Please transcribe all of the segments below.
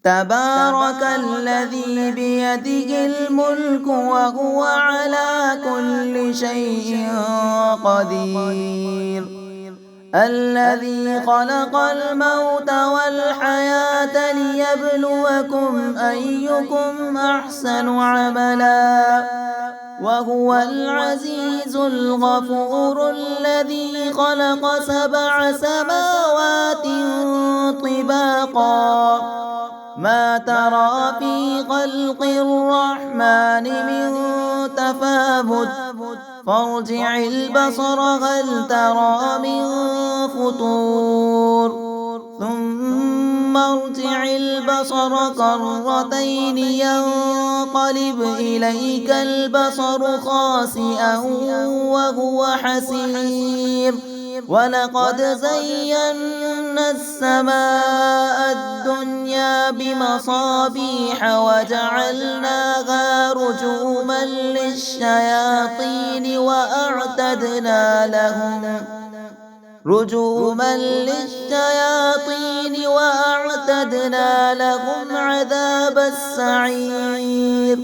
تبارك الذي بيده الملك وهو على كل شيء قدير. الذي خلق الموت والحياة ليبلوكم أيكم أحسن عملا وهو العزيز الغفور. الذي خلق 7 سماوات طباقا ما ترى في خلق الرحمن من تفاوت فارجع البصر هل ترى من فطور ثم ارجع البصر كرتين ينقلب إليك البصر خاسئا وهو حسير. ولقد زينا السماء الدنيا بمصابيح وجعلناها رجوما للشياطين وأعتدنا لهم عذاب السعير.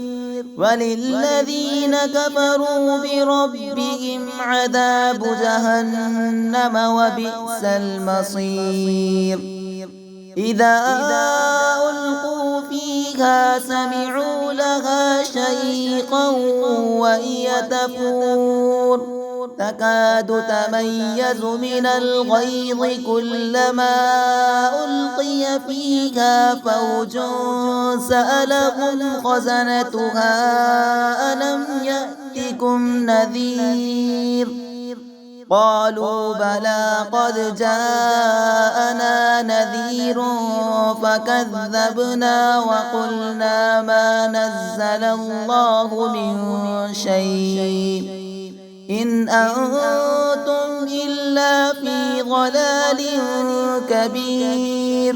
وللذين كفروا بربهم عذاب جهنم وبئس المصير. إذا ألقوا فيها سمعوا لها شهيقا وهي تفور تكاد تميز من الغيظ كلما ألقي فيها فوج سألهم خزنتها ألم يأتكم نذير قالوا بلى قد جاءنا نذير فكذبنا وقلنا ما نزل الله من شيء إن أنتم إلا في ضلال كبير.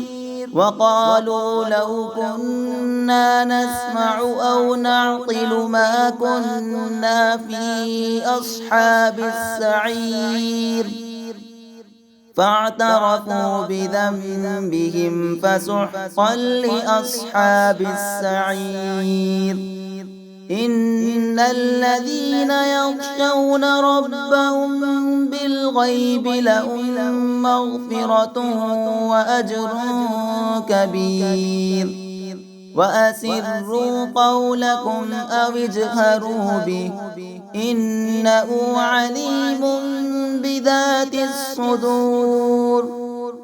وقالوا لو كنا نسمع أو نعقل ما كنا في أصحاب السعير فاعترفوا بذنبهم فسحقا لأصحاب السعير. إن الذين يخشون ربهم بالغيب لهم مغفرة وأجر كبير. وأسروا قولكم أو اجهروا به إنه عليم بذات الصدور.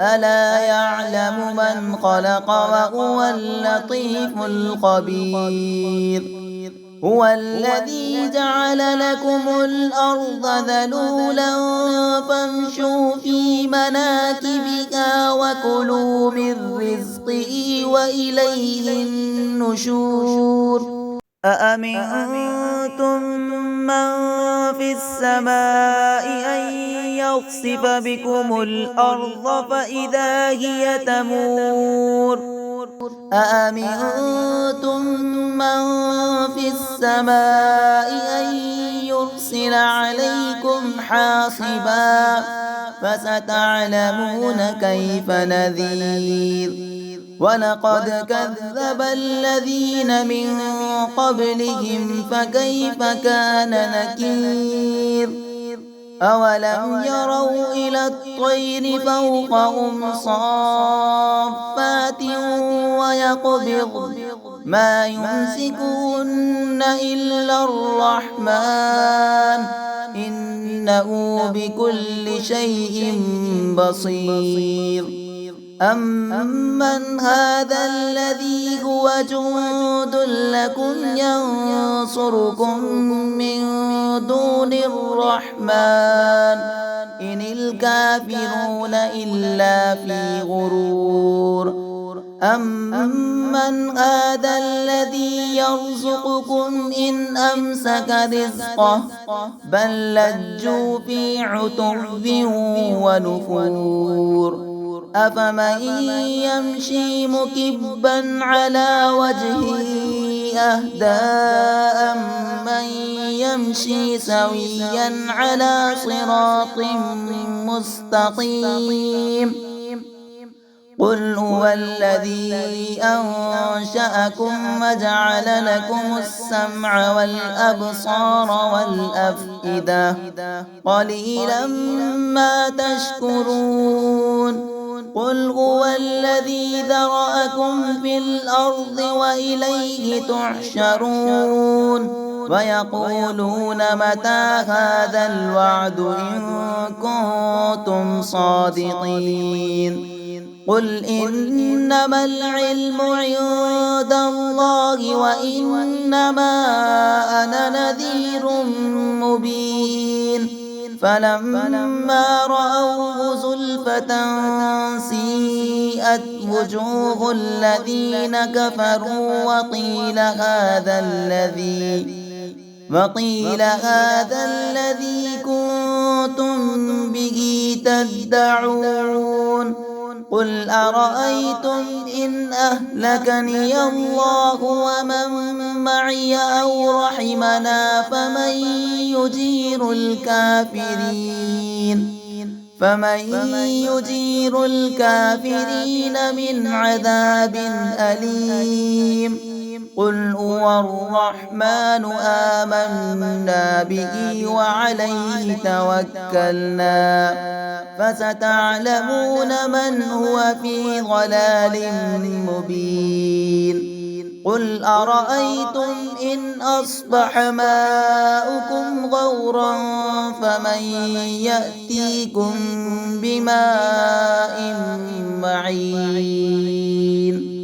ألا يعلم من خلق وهو اللطيف الخبير. هو الذي جعل لكم الأرض ذلولا فامشوا في مناكبها وكلوا من رزقه وإليه النشور. أأمنتم من في السماء أن يخسف بكم الأرض فإذا هي تمور أأمنتم من في السماء أن يرسل عليكم حاصبا فستعلمون كيف نذير. ولقد كذب الذين من قبلهم فكيف كان نكير. أولم يروا إلى الطير فوقهم صافات ويقبض ما يمسكون إلا الرحمن إنه بكل شيء بصير. أمن هذا الذي هو جند لكم ينصركم من دون الرحمن إن الكافرون إلا في غرور. أمن هذا الذي يرزقكم إن أمسك رزقه بل لجوا في عتو ونفور. أفمن يمشي مكبا على وجهه أهدى أمن يمشي سويا على صراط مستقيم. قل هو الذي أنشأكم وجعل لكم السمع والأبصار والأفئدة قليلا ما تشكرون قل هو الذي ذرأكم في الأرض وإليه تحشرون ويقولون متى هذا الوعد إن كنتم صادقين قل إنما العلم عند الله وإنما أنا نذير مبين فلما رأوه زلفة سيئت وجوه الذين كفروا وقيل هذا الذي كنتم به تدعون قل أرأيتم إن أهلكني الله ومن معي أو رحمنا فمن يجير الكافرين من عذاب أليم قل هو الرحمن آمنا به وعليه توكلنا فستعلمون من هو في ضلال مبين قل أرأيتم إن أصبح ماؤكم غورا فمن يأتيكم بماء معين